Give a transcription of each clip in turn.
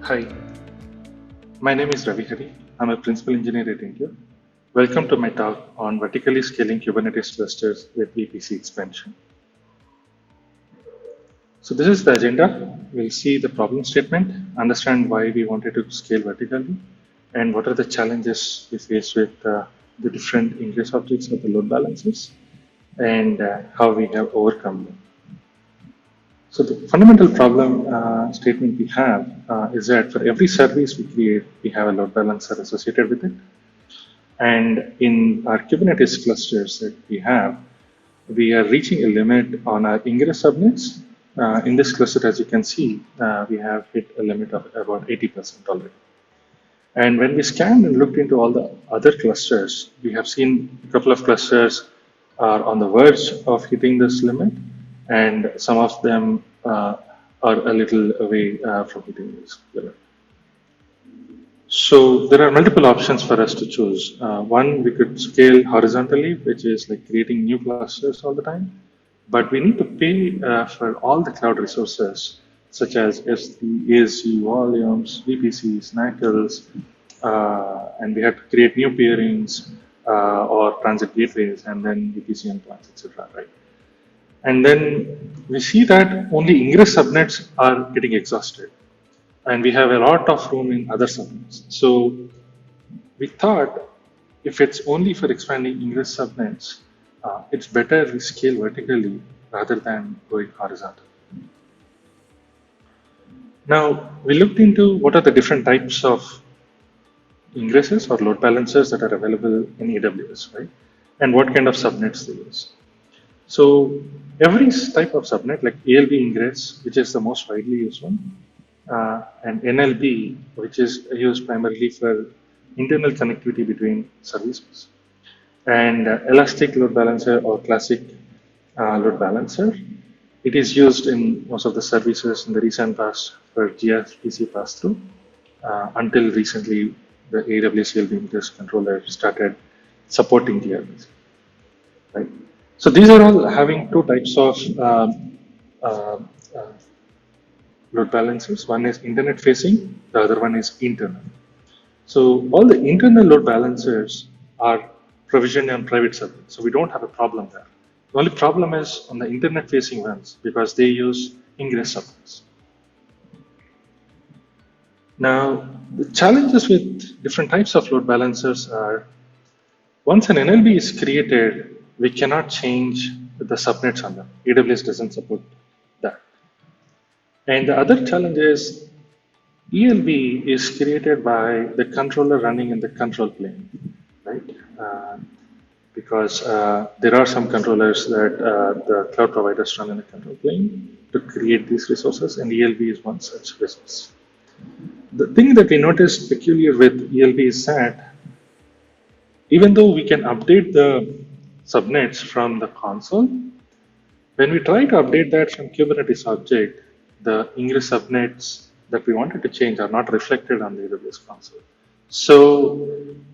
Hi, my name is Ravi Hari. I'm a principal engineer at India. Welcome to my talk on vertically scaling Kubernetes clusters with VPC expansion. So this is the agenda. We'll see the problem statement, understand why we wanted to scale vertically, and what are the challenges we face with the different ingress objects of the load balancers, and how we have overcome them. So the fundamental problem statement we have is that for every service we create, we have a load balancer associated with it. And in our Kubernetes clusters that we are reaching a limit on our ingress subnets. In this cluster, as you can see, we have hit a limit of about 80% already. And when we scanned and looked into all the other clusters, we have seen a couple of clusters are on the verge of hitting this limit, and some of them are a little away from hitting this limit. So there are multiple options for us to choose. One, we could scale horizontally, which is like creating new clusters all the time. But we need to pay for all the cloud resources, such as S3, ASU, volumes, VPCs, NACLs, and we have to create new peerings or transit gateways, and then VPC endpoints, etc. Right? And then we see that only ingress subnets are getting exhausted, and we have a lot of room in other subnets. So we thought if it's only for expanding ingress subnets, it's better we scale vertically rather than going horizontal. Now, we looked into what are the different types of ingresses or load balancers that are available in AWS, right? And what kind of subnets they use. So every type of subnet, like ALB ingress, which is the most widely used one, and NLB, which is used primarily for internal connectivity between services, and elastic load balancer or classic load balancer. It is used in most of the services in the recent past for gRPC pass-through. Until recently, the AWS ELB ingress controller started supporting gRPC. Right. So these are all having two types of uh, load balancers. One is internet facing, the other one is internal. So all the internal load balancers are provisioned on private subnets. So we don't have a problem there. The only problem is on the internet facing ones because they use ingress subnets. Now, the challenges with different types of load balancers are once an NLB is created, we cannot change the subnets on them. AWS doesn't support that. And the other challenge is ELB is created by the controller running in the control plane, right? Because there are some controllers that the cloud providers run in the control plane to create these resources, and ELB is one such resource. The thing that we noticed peculiar with ELB is that even though we can update the subnets from the console, when we try to update that from Kubernetes object, the ingress subnets that we wanted to change are not reflected on the AWS console. So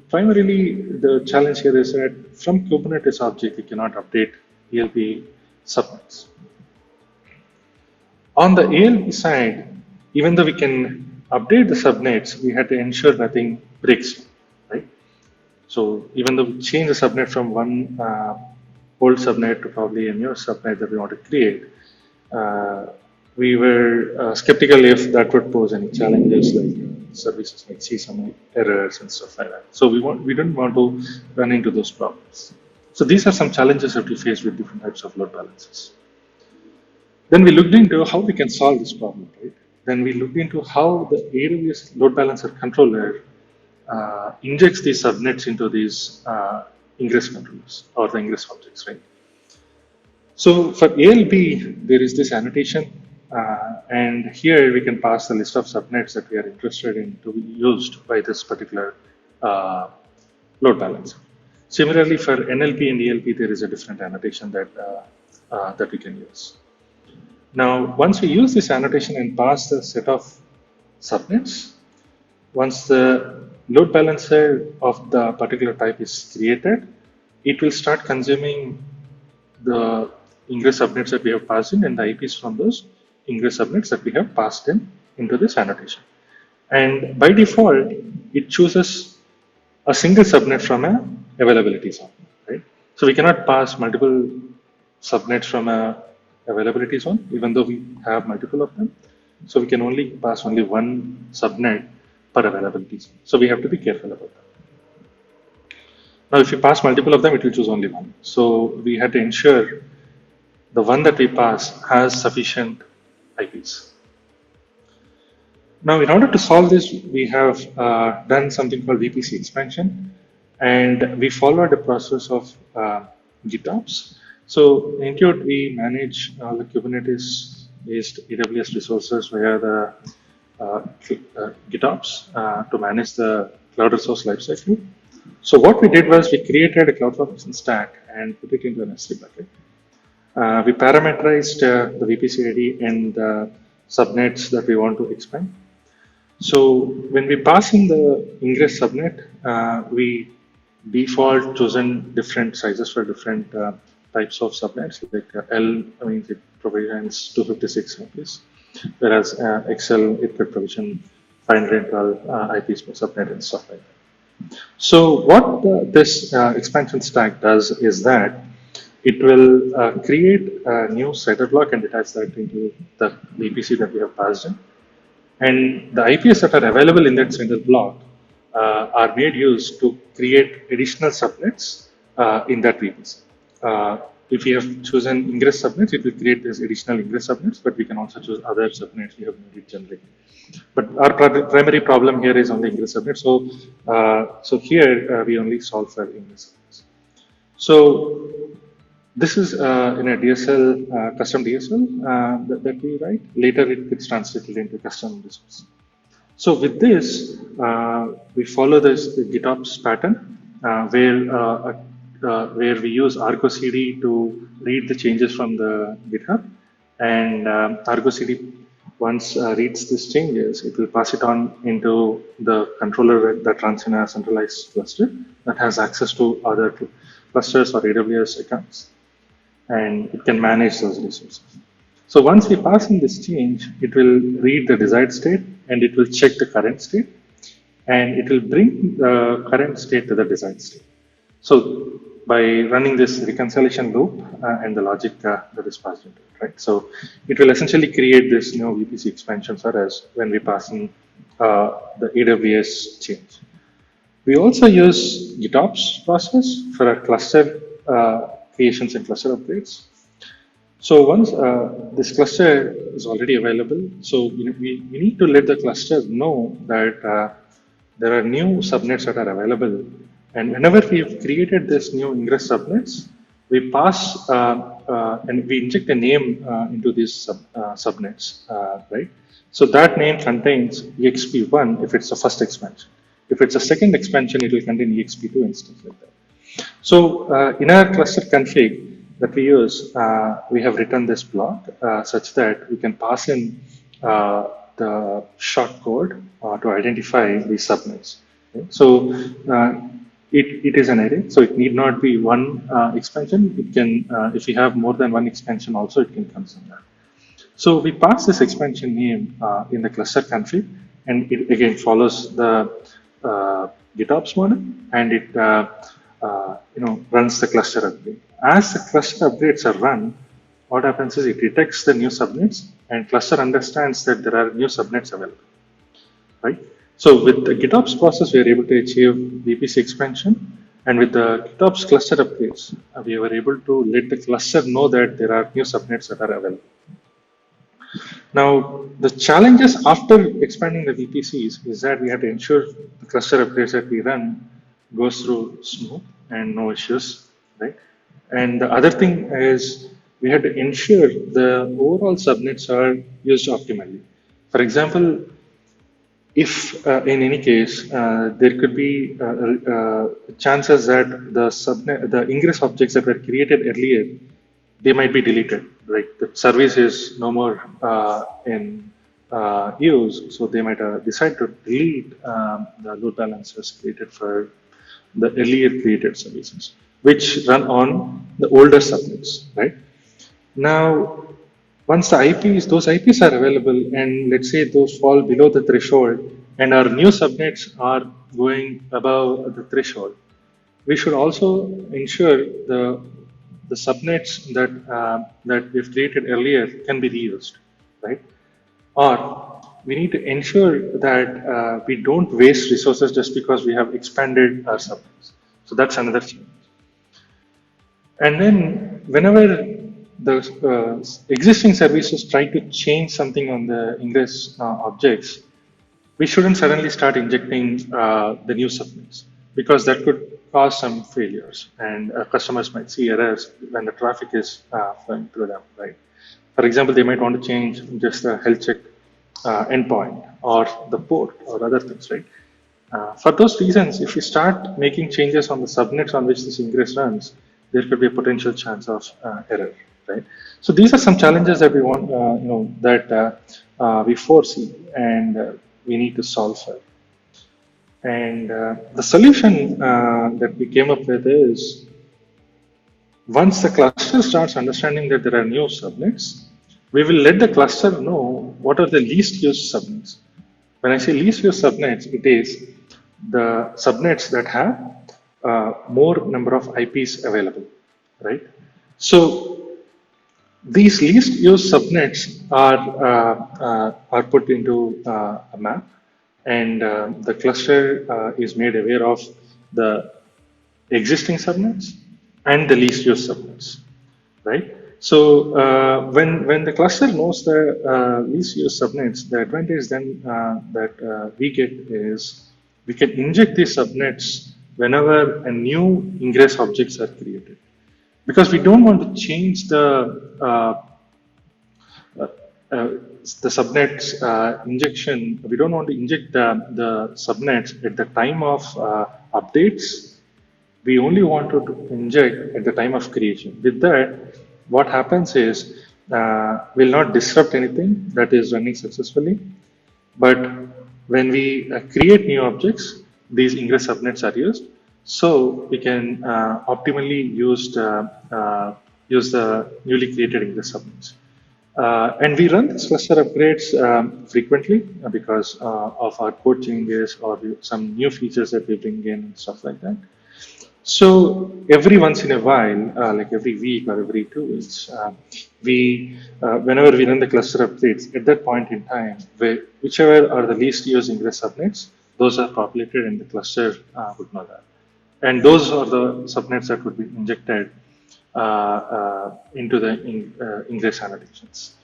primarily the challenge here is that from Kubernetes object, we cannot update ELB subnets. On the ALB side, even though we can update the subnets, we had to ensure nothing breaks, right? So even though we change the subnet from one old subnet to probably a new subnet that we want to create, we were skeptical if that would pose any challenges, like services might see some errors and stuff like that. So we didn't want to run into those problems. So these are some challenges that we face with different types of load balancers. Then we looked into how we can solve this problem, right? Then we looked into how the AWS load balancer controller injects these subnets into these ingress controllers or the ingress objects, right? So for ALB, there is this annotation, and here we can pass the list of subnets that we are interested in to be used by this particular load balancer. Similarly, for NLP and ELP, there is a different annotation that we can use. Now, once we use this annotation and pass the set of subnets, once the load balancer of the particular type is created, it will start consuming the ingress subnets that we have passed in and the IPs from those ingress subnets that we have passed in into this annotation. And by default, it chooses a single subnet from a availability zone, right? So we cannot pass multiple subnets from a availability zone, even though we have multiple of them. So we can only pass only one subnet per availability zone. So we have to be careful about that. Now, if you pass multiple of them, it will choose only one. So we had to ensure the one that we pass has sufficient IPs. Now, in order to solve this, we have done something called VPC expansion, and we followed a process of Gitops. So, in Qt, we manage the Kubernetes-based AWS resources via the Gitops to manage the cloud resource lifecycle. So, what we did was we created a CloudFormation stack and put it into an S3 bucket. We parameterized the VPC ID and the subnets that we want to expand. So when we pass in the ingress subnet, we default chosen different sizes for different types of subnets. Like L, I mean, it provisions 256 IPs, whereas XL, it could provision 512 IPs per subnet and stuff like that. So what this expansion stack does is that it will create a new setter block and attach that into the VPC that we have passed in. And the IPs that are available in that single block are made use to create additional subnets in that VPC. If we have chosen ingress subnets, it will create these additional ingress subnets, but we can also choose other subnets we have made it generate. But our primary problem here is on the ingress subnet. So here we only solve for ingress subnets. So this is in a DSL, custom DSL that we write. Later it gets translated into custom resource. So with this, we follow this Gitops pattern where we use Argo CD to read the changes from the GitHub. And Argo CD, once reads these changes, it will pass it on into the controller that runs in a centralized cluster that has access to other clusters or AWS accounts, and it can manage those resources. So once we pass in this change, it will read the desired state and it will check the current state, and it will bring the current state to the desired state. So by running this reconciliation loop and the logic that is passed into it, right? So it will essentially create this new VPC expansion for us when we pass in the AWS change. We also use Gitops process for our cluster creations and cluster upgrades. So once this cluster is already available, so we need to let the cluster know that there are new subnets that are available. And whenever we've created this new ingress subnets, we pass and we inject a name into these subnets, right? So that name contains EXP1 if it's the first expansion. If it's a second expansion, it will contain EXP2 and stuff like that. So in our cluster config that we use, we have written this block such that we can pass in the short code to identify these subnets. Okay? So it is an array, so it need not be one expansion. It can, if we have more than one expansion also, it can consume that. So we pass this expansion name in the cluster config, and it again follows the Gitops model, and it runs the cluster upgrade. As the cluster upgrades are run, what happens is it detects the new subnets, and cluster understands that there are new subnets available, right? So with the Gitops process, we are able to achieve VPC expansion, and with the Gitops cluster upgrades, we were able to let the cluster know that there are new subnets that are available. Now, the challenges after expanding the VPCs is that we have to ensure the cluster upgrades that we run goes through smooth and no issues, right? And the other thing is we have to ensure the overall subnets are used optimally. For example, if in any case there could be chances that the ingress objects that were created earlier, they might be deleted, right? The service is no more in use, so they might decide to delete the load balancers created for the earlier created services, which run on the older subnets, right? Now, once those IPs are available, and let's say those fall below the threshold, and our new subnets are going above the threshold, we should also ensure the subnets that we've created earlier can be reused, right? Or we need to ensure that we don't waste resources just because we have expanded our subnets. So that's another challenge. And then whenever the existing services try to change something on the ingress objects, we shouldn't suddenly start injecting the new subnets because that could cause some failures and customers might see errors when the traffic is flowing through them, right? For example, they might want to change just the health check endpoint or the port or other things, right? For those reasons, if we start making changes on the subnets on which this ingress runs, there could be a potential chance of error, right? So these are some challenges that we want, that we foresee and we need to solve for. And the solution that we came up with is once the cluster starts understanding that there are new subnets, we will let the cluster know what are the least used subnets. When I say least used subnets, it is the subnets that have more number of IPs available, right? So these least used subnets are put into a map, and the cluster is made aware of the existing subnets and the least used subnets, right? So when the cluster knows the least used subnets, the advantage then that we get is we can inject these subnets whenever a new ingress objects are created, because we don't want to change uh, uh, the subnets injection. We don't want to inject the subnets at the time of updates. We only want to inject at the time of creation. With that, what happens is we'll not disrupt anything that is running successfully. But when we create new objects, these ingress subnets are used, so we can optimally use the newly created ingress subnets. And we run this cluster upgrades frequently because of our code changes or some new features that we bring in and stuff like that. So every once in a while, like every week or every 2 weeks, whenever we run the cluster updates, at that point in time, whichever are the least used ingress subnets, those are populated and the cluster would know that. And those are the subnets that would be injected into the ingress annotations.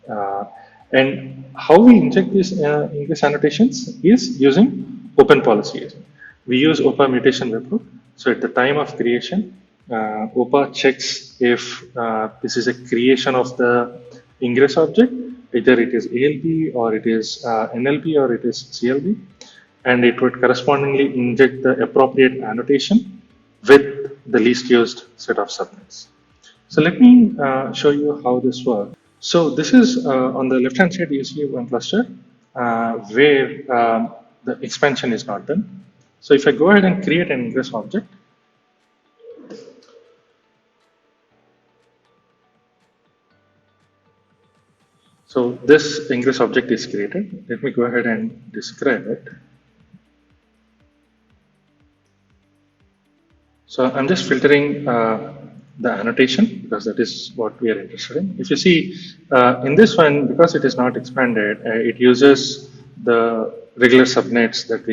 Uh, and how we inject these ingress annotations is using open policy agent. We use OPA mutation webhook. So at the time of creation, OPA checks if this is a creation of the ingress object, either it is ALB or it is NLB or it is CLB, and it would correspondingly inject the appropriate annotation with the least used set of subnets. So let me show you how this works. So this is on the left hand side, you see one cluster where the expansion is not done. So if I go ahead and create an ingress object, so this ingress object is created. Let me go ahead and describe it. So I'm just filtering the annotation because that is what we are interested in. If you see in this one, because it is not expanded, it uses the regular subnets that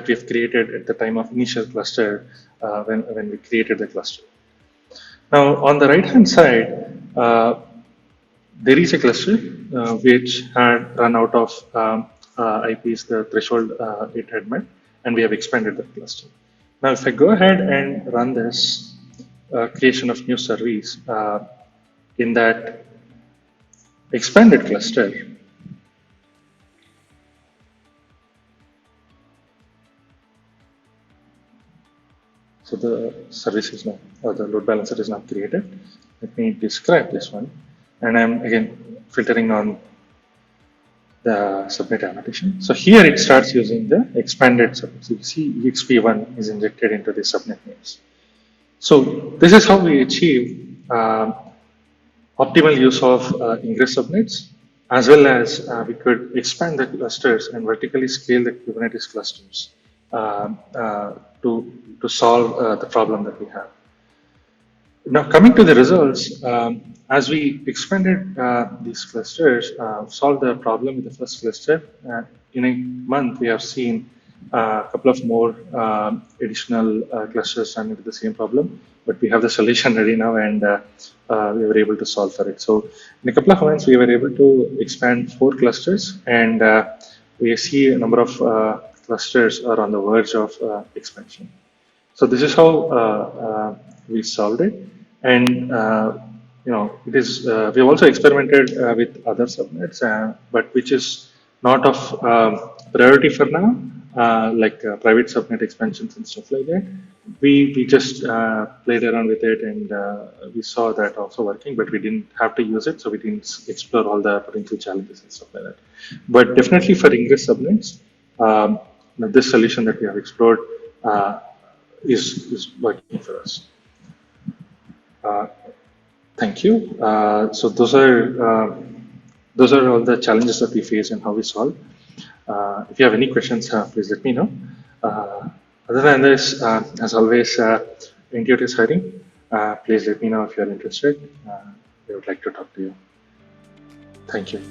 we've created at the time of initial cluster when we created the cluster. Now on the right hand side, there is a cluster which had run out of IPs, the threshold it had met, and we have expanded the cluster. Now, if I go ahead and run this creation of new service in that expanded cluster, so the service is now, or the load balancer is now created. Let me describe this one, and I'm again filtering on the subnet annotation. So here it starts using the expanded subnet. So you see exp1 is injected into the subnet names. So this is how we achieve optimal use of ingress subnets as well as we could expand the clusters and vertically scale the Kubernetes clusters uh, uh, to solve the problem that we have. Now, coming to the results, as we expanded these clusters, solved the problem with the first cluster, in a month we have seen a couple of more additional clusters running into the same problem, but we have the solution ready now and we were able to solve for it. So, in a couple of months, we were able to expand 4 clusters and we see a number of clusters are on the verge of expansion. So this is how we solved it, and it is. We have also experimented with other subnets, but which is not of priority for now, like private subnet expansions and stuff like that. We just played around with it, and we saw that also working, but we didn't have to use it, so we didn't explore all the potential challenges and stuff like that. But definitely for ingress subnets, this solution that we have explored. Is working for us. Uh, Thank you. So those are all the challenges that we face and how we solve. If you have any questions, please let me know. Other than this, as always, Intuit is hiring. Please let me know if you are interested. We would like to talk to you. Thank you.